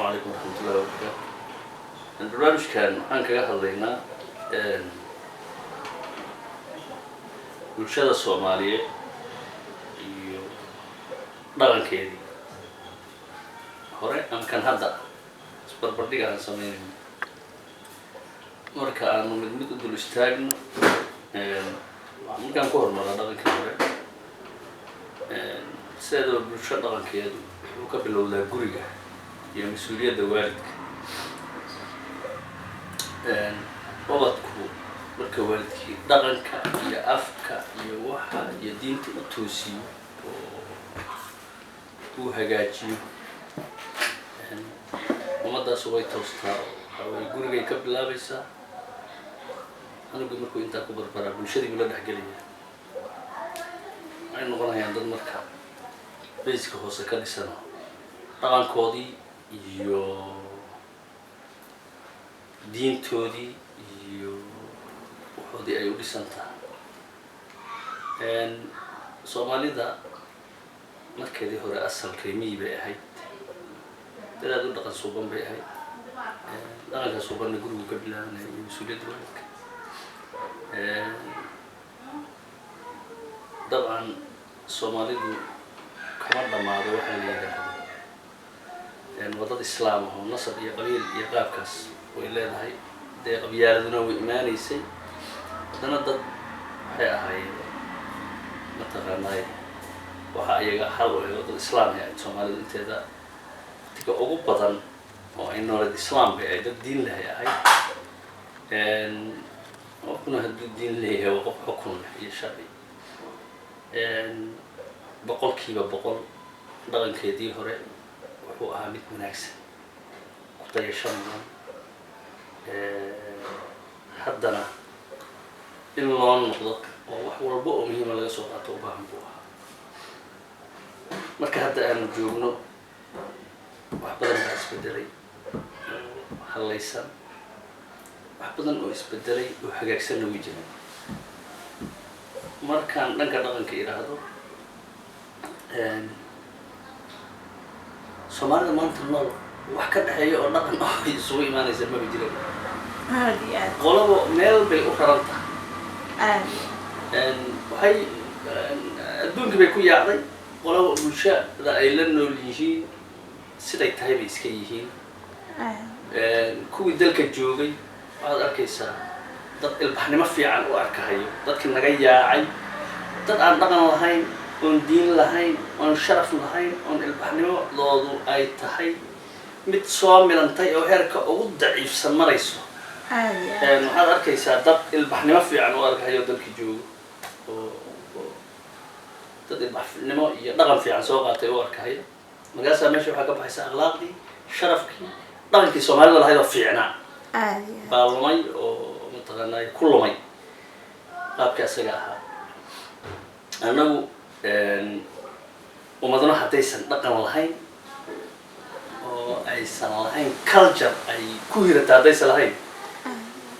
عليكم ورحمة الله وبركاته. البرنامج كان عنك هذينا bulshada Soomaaliyeed iyo dhaqankeedii hore kan hadda isbarbardhig aan sameeyay marka aan mid u dul istaagno markaan ku hormaro dhaqanka hore sida bulshada dhaqankeedu wuxuu ka bilowdaa guriga iyo mas'uuliyadda waalidka ubadku marka waalidkii dhaqanka iyo afka iyo waxa iyo diinta u toosiyo oo uu hagaajiyo umadaas way toostaa way gurigay ka bilaabaysaa anigu markuu intaa ku barbara bulshadii la dhaxgelaya ay noqonayaan dad marka bayska hoose ka dhisano dhaqankoodii iyo diintoodii iyo waxoodii ay u dhisantahay Soomaalida markeedii hore asalkay miyi bay ahayd dad u dhaqan suuban bay ahayd dhaqanka suuban gurigu ka bilaabanayay mas'uuliyadda waalidka طبعا Soomaalidu kama dhamaado waxa la yiraahdo wadada islaamka oo nasab iyo qabiil iyo qaabkaas way leedahay de qabyaaladuna way iimaanaysay hadana dad waxay ahaayeen mataqaanay waxa ayaga hal oo wadada islaamka ay Soomaalidu inteeda tika ugu badan oo ay nolol islaamka ay dad diin leh ahay oo kuna hadii diin leh oo qof xukun iyo sharci boqolkiiba boqol dhaqankeedii hore wuxuu ahaa mid wanaagsan ku dayashan haddana in loo noqdo oo wax walba oo muhiim laga soo qaato u baahan buu ahaa marka hadda aan joogno wax badan baa isbedelay halaysan wax badan oo isbedelay oo hagaagsan lagu jiro markaan dhanka dhaqanka iraahdo Soomaalida maanta nool wax ka dhaxeeyo oo dhaqan ah isugu iimaanaysa ma jiro qolabo meel bay u qaranta waxay adduunka bay ku yaacday qolabo bulshada ay la nool yihiin siday tahay bay iska yihiin kuwii dalka joogay waxaad arkaysaa dad ilbaxnimo fiican u arkahayo dadkii naga yaacay dad aan dhaqan lahayn oon diin lahayn oon sharaf lahayn oon ilbaxnimo loodu ay tahay mid soo milantay oo heerka ugu daciifsan marayso waxaad arkaysaa dad ilbaxnimo fiican u arkahayo dalkii joogo oo dad ilbaxnimo iyo dhaqan fiican soo qaatay u arkahayo markaasaa meesha waxaa ka baxaysa akhlaaqdii sharafkii dhaqankii Soomaalida lahayd oo fiicnaa baalmay oo mataqaanay kulumay qaabka asaga ahaa anagu umadana hadaysan dhaqan lahayn oo aysan lahayn culture ay ku hirata hadaysan lahayn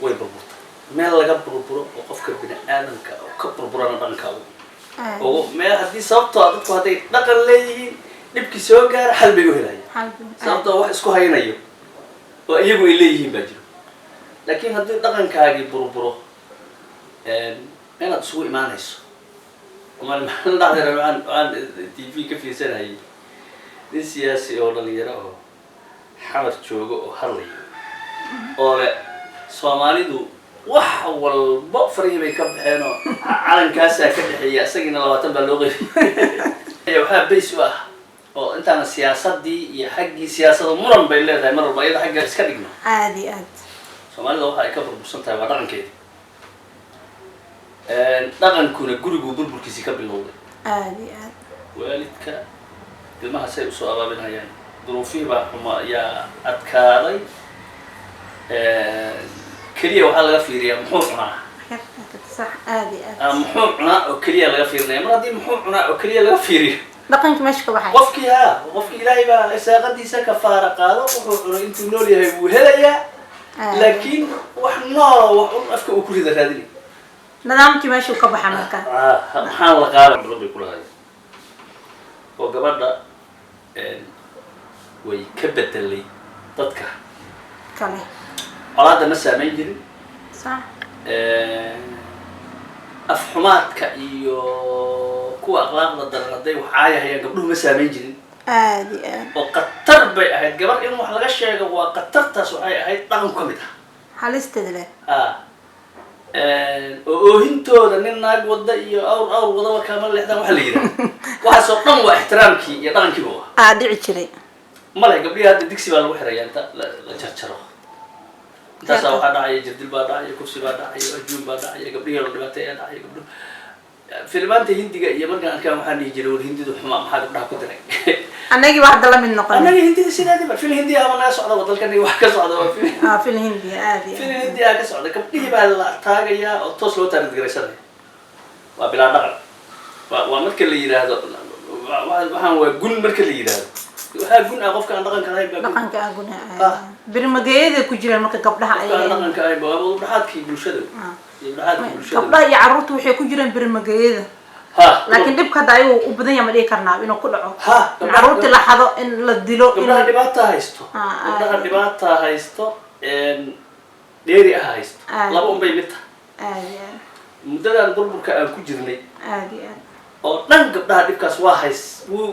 way burburta meel laga burburo oo qofka bini'aadamka oo ka burburana dhanka oo meel hadii sababtoo dadku haday dhaqan leeyihiin dibki soo gaar hal bay u helayaan sababtoo wax isku haynayo oo iyagu ay leeyihiin baa jiro laakiin haddii dhaqankaagi burburo inaad isugu imaanayso ومن الله عن TV كيف يسنهي nin siyaasi oo dhalinyaro oo xamar joogo oo hadlay oo Soomaalidu wax walba fariin bay ka baxeen oo calankaas ka dhaxeeya asagina 20 baa loo qeybiyay waxa bays ah oo intaana siyaasadii iyo xaqii siyaasadda muran bay leedahay mar walba iyada xagga iska dhigno aad Soomaalida waxa ay ka burbursan tahay waa dhaqankeeda dhaqankuna gurigu burburkiisa ka bilowday aad waalidka ilmaha say u soo abaabinayaan duruufihiba xuma yaa adkaaday kaliya waxa laga fiiriyaa muxuu cunaa صح aad muxuu cunaa oo kaliya laga fiirinaya mar hadii muxuu cunaa oo kaliya laga fiiriyo dhaqanka meesha ka baxay qofkii ilaahay baa isaaqadiisa ka faara qaado wuxuu cunaa intuu nool yahay wuu helayaa laakiin wax nool wax afka uu ku rida raadin nidaamkii meesha ka baxay marka maxaa la qaadan rabbi ku lahayd oo gabadha way ka bedelay dadka kale colaadda ma saamayn jirin صح afxumaadka iyo kuwa akhlaaqda daran hadday wax caayahayaan gabdhuhu ma saamayn jirin عادي oo qatar bay ahayd gabar in wax laga sheego waa qatartaas waxay ahayd dhaqan ka mid ah حالستدله oo oohintooda nin naag wada iyo awr wadaba kaama leexdaan waxa la yidhaha waxaasoo dhan waa ixtiraamkii iyo dhaqankiiba u ah dhici jiray male gabdhihii hadda digsi baa lagu xirayaa inta la jarjaro intaasaa waxaa dhacaya jirdil baa dhacaya kursi baa dhacaya ajuun baa dhacaya gabdhihii la dhibaateeyaa dhacaya gabdho filmaanta hindiga iyo markaan arkaan waxaan dhihi jiray war hindidu xumaa maxaa gabdhaha ku diray anagii waa hadda la mid noqon anagii hindida sidaadiba fil hindiya ama naga socda wadalkani wax ka socda waa fil hindiya aadi fil hindiya ka socda gabdhihii baa la taagayaa oo toos loo taariggaraysanaya waa bilaa dhaqan waa marka la yidhaahdo waxaan waa gun marka la yidhaahdo waxaa gun ah qofka aan dhaqanka ahayn baa dhaqanka gun birmageeyada ku jiraan marka gabdhaha ay dhaqanka ahayn waa dhaxaadkii bulshada gabdhaha iyo carruurta waxay ku jiraan birmageeyada laakiin dhibka hadda ayuu u badan yahay ma dhihi karnaa inuu ku dhaco in carruurtii la xado in la dilo gabdhaha dhibaata haysto gabdhaha dhibaata haysto dheeri ah haysto laba unbay mid tahay muddadan burburka aan ku jirnay oo dhan gabdhaha dhibkaas waa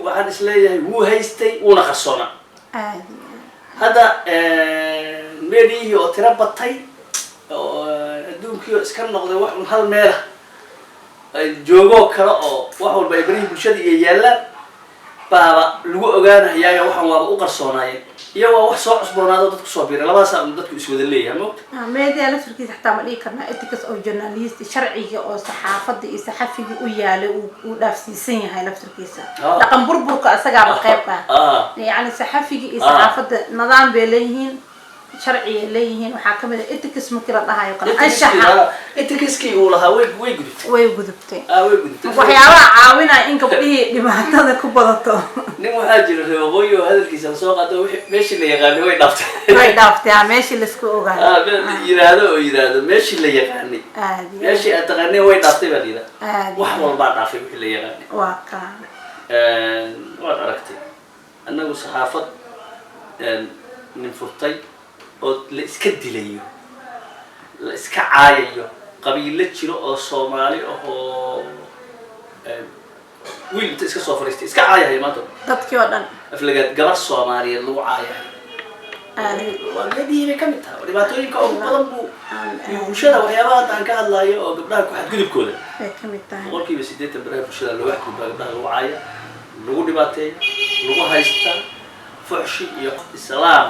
waxaan isleeyahay wuu haystay wuuna qarsoona hadda meedhiyihii oo tiro batay oo adduunkii oo iska noqday wax un hal meela joogoo kale oo wax walba ay barihii bulshada iyo yaallaan baaba lagu ogaanayaayo waxaan waaba u qarsoonaayeen iyo waa wax soo cusboonaado dadku soo biiray labadaas aan dadku iswada leeyahay moogta media laftirkiisa xataa ma dhihi karnaa ethics oo journalist sharciga oo saxaafadda iyo saxafiga u yaalay uu dhaafsiisan yahay laftirkiisa dhaqan burburka asagaaba qaybka yani saxafiga iyo saxaafadda nidaam bay leeyihiin sharci leeyihiin waxaa kamid ah ethics markii la dhahayo kale anshaxa ethicskii uu lahaa way gudubtay waxyaabaha caawinaya in gabdhihii dhibaatada ku badato nin waxaa jira reebaqooyi oo hadalkiisa la soo qaado meeshii la yaqaanay way dhaaftay meeshii la isku ogaanay yiraahdo meeshii la yaqaanay meeshii aad taqaanay way dhaaftay baa yidhaha wax walbaa dhaafay wixii la yaqaanay waa kaa waad aragtay annagu saxaafad nin furtay oo la iska dilayo la iska caayayo qabiilo jiro oo Soomaali oo wiil inta iska soo fariistay iska caayahay maanta dadkii oo dhan aflagaad gabar Soomaaliyeed lagu caayahay waa meedii ka mid tahay dhibaatooyinka ugu badan buu bulshada waxyaabaha aan ka hadlayo oo gabdhaha ku xadgudubkooda ay ka mid tahay boqolkiiba 80 baraha bulshada loo xadgudbaa gabdhaha lagu caaya lagu dhibaateeyo lagu haysta fuxshi iyo islaam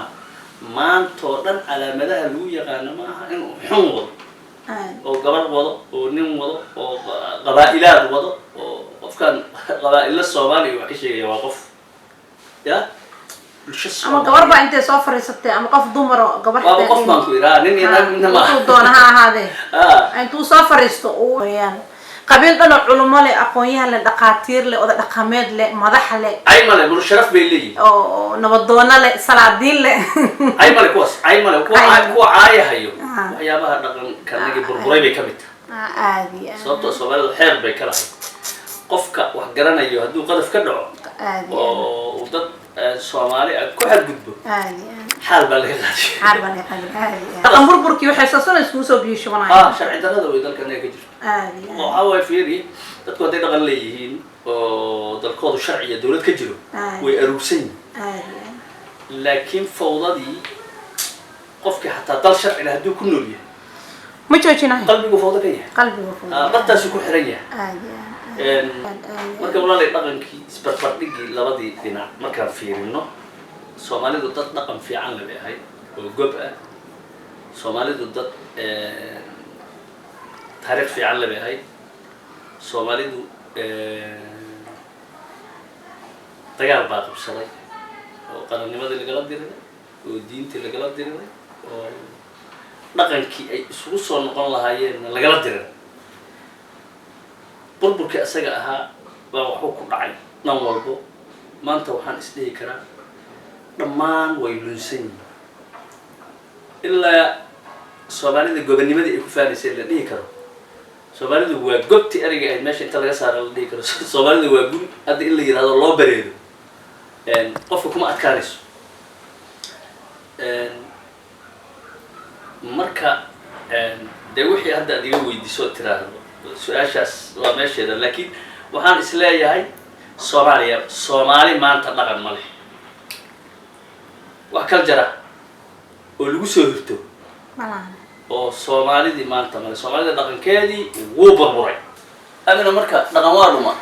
maantoo dhan calaamadaha lagu yaqaano ma aha inuu xun wado oo gabar wado oo nin wado oo qabaa'ilaad wado oo qofkan qabaa'illa Soomaaliya wax ka sheegaya waa qof ya ama gabar baa intee soo fariisatay ama qof dumar oo gabar waa qof baan ku iraa nin ma doona ha ahaadee intuu soo fariisto uu weeyaan qabiil dhan culummo leh aqoon-yahan leh dhaqaatiir leh oday dhaqameed leh madax leh ay male bul sharaf bay leeyihiin oo nabadoona leh salaadiin leh ay male kuwa caayahayo waxyaabaha dhaqankanagi burburay bay ka mid tahay sababtoo Soomaalidu xeer bay ka lahayd qofka wax garanayo hadduu qadaf ka dhaco oo dad Soomaali ku xadgudbo xaal baa laga qaaday dhaqan burburkii waxay soo isku soo biishoonaayeen sharci darrada way dalkan ka jirto waxa way fiiri dadku hadday dhaqan leeyihiin oo dalkoodu sharci iyo dawlad ka jiro way aruursan yihiin laakiin fawdadii qofkii xataa dal sharci leh hadduu ku nool yahay ma joojinayo qalbigu fawda ka yahay bartaasuu ku xiran yahay marka walaalay dhaqankii isbarbardhigii labadii dhinac markaan fiirino Soomaalidu dad dhaqan fiican leh ahay oo gob ah Soomaalidu dad taariikh fiican leh ahay Soomaalidu dagaal baa qabsaday oo qarannimadii lagala diray oo diintii lagala diray oo dhaqankii ay isugu soo noqon lahaayeen lagala diray burburkii asaga ahaa baa wuxuu ku dhacay dhan walbo maanta waxaan isdhihi karaa dhammaan way lunsan yihiin ilaa Soomaalida gobonnimadii ay ku faanaysay la dhihi karo Soomaalidu waa gobti ariga ahayd meesha inta laga saaro la dhihi karo Soomaalidu waa guri hadda in la yiraahdo loo bareedo qofka kuma adkaanayso marka dee wixii hadda ad iga weydiiso tiraahdo su-aashaas waa meesheeda laakiin waxaan isleeyahay soomaali maanta dhaqan ma leh wax kal jara oo lagu soo hirto oo soomaalidii maanta male soomaalida dhaqankeedii wuu burburay adina marka dhaqan waa dhuma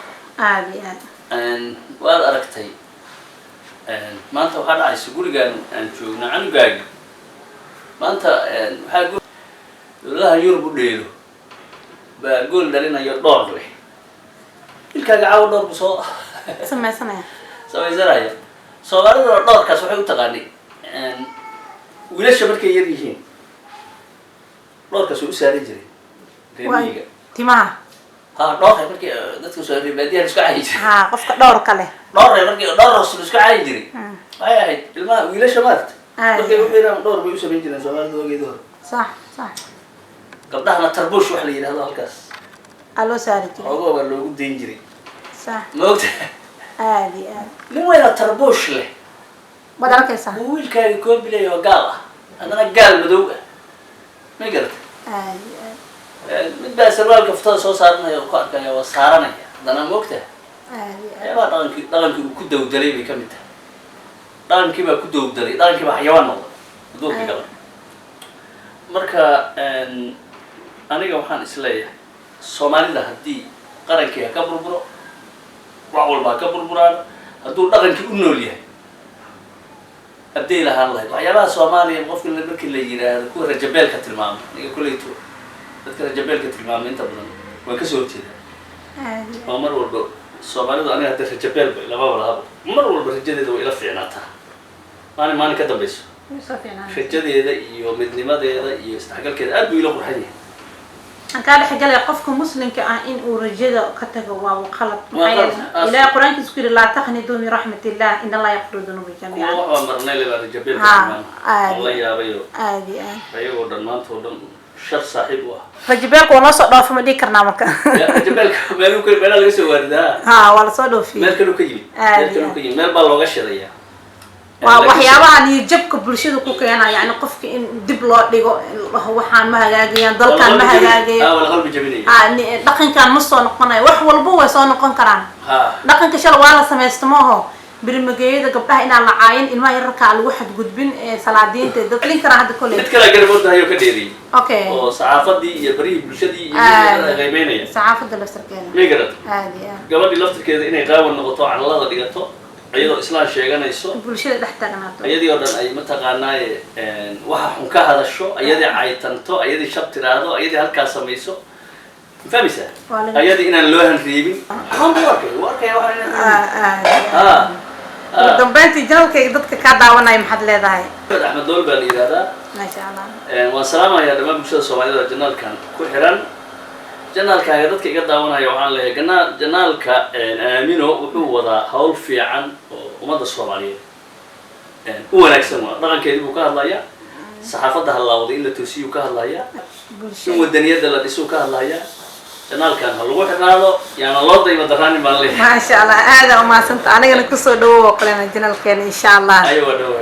waad aragtay maanta waxaa dhacaysa gurigaan aan joogna canugaagi maanta waxaa dowladaha yurub u dheelo baa gool dhalinayo dhowr leh ilkaaga caawa dhowr bu soo samaysanaya soomaaliduna dhowrkaas waxay u taqaanay wiilasha markay yar yihiin dhowrkaas way u saaran jiray reemiga timaha dhowrka markii dadka soo reebaadiyaha isku cayi jiray qofka dhowrka leh dhowr markii dhowr isku cayi jiray waxay ahayd ilmaha wiilasha maarta markay u xiraan dhowr bay u samayn jireen soomaalida wageedii hore sax gabdhahana tarbuush wax la yidhahdo halkaas loo saari jiray ogo baa loogu dayn jiray sax maogta nin weyna tarbuush leh baad arkaysaa wiilkaaga koobilay oo gaal ah haddana gaal madow ah may garata mid baa sarwaalka ftada soo saaranaya oo ku arkaya waa saaranaya haddana maogta waxyaabaha dhaqankii uu ku dawdalay bay ka mid tahay dhaqankii baa ku dawdalay dhaqankii baa xayawaan noqday aduunka gaban marka aniga waxaan isleeyahay soomaalida haddii qarankii ha ka burburo wax walba ha ka burburaan hadduu dhaqankii u nool yahay abday lahaan lahayd waxyaabaha soomaaliya qofka markii la yidhaahdo kuwa rajabeelka tilmaamo aniga kolleyto dadka rajabeelka tilmaamo inta badan waan kasoo horjeedaa oo mar walba soomaalidu aniga hadda rajabeel bay lababa lahaba mar walba rajadeeda way ila fiicnaataa maalin ka dambayso rajadeeda iyo midnimadeeda iyo isdhexgalkeeda aad buu ila qurxan yahay aan kaa dhexgalaya qofka muslimka ah in uu rajada ka tago waa qalad ilaahay quraankiisa ku yiri laa taqnidu min rahmatillah in allaha yaghfiru dhunuba jamii'an waa marnay la rajabeelka Allah yaabayo ayagoo dhan maanta oo dhan shar saaxiib u ah rajabeelka waa soo dhaafo ma dhigi karnaa marka rajabeelka meel laga soo waaridaa waa la soo dhoofiyo meel kale ka yimid meel baa looga shadaya waa waxyaabaha niyadjabka bulshada ku keena yani qofka in dib loo dhigo waxaan ma hagaagayaan dalkan ma hagaagayo dhaqankan ma soo noqonayo wax walba way soo noqon karaan dhaqanka shala waa la samaysto maaho birmageeyada gabdhaha inaan la caayin ilmaha yararkaa lagu xadgudbin salaadiinta dadlin karaa hadda kolley mid kale garaboodahayo ka dheeriyay oo saxaafadii iyo barihii bulshadii iyo qaymeynaya saxaafada laftirkeeda may garata gabadhii laftirkeeda inay qaawan noqoto calalada dhigato iyadoo islaan sheeganayso bulshada dhex tagnaato iyadii oo dhan ay mataqaanaaye waxa xun ka hadasho iyadii caytanto iyadii shab tiraahdo iyadii halkaas samayso fahmaysaa iyadii inaan loo hanreebin dambeyntii janalkayga dadka kaa daawanaya maxaad leedahay axmed dool baa la yidhahdaa maasha allah waan salaamayaa dhammaan bulshada soomaalida janaalkan ku xiran janaalkaaga dadka iga daawanaya waxaan leeyahay janaalka aamino wuxuu wadaa hawl fiican oo ummadda soomaaliyeed u wanaagsan waa dhaqankeedii buu ka hadlayaa saxaafadda halaawday in la toosiyuu ka hadlayaa in wadaniyadda la dhisuu ka hadlayaa janaalkan ha lagu xirnaado yaana loo dayma daraanin baan leeyahay maasha allah aada umaadsanta anigana kusoo dhawow oo kalena janaalkeena insha allah aywa dhawo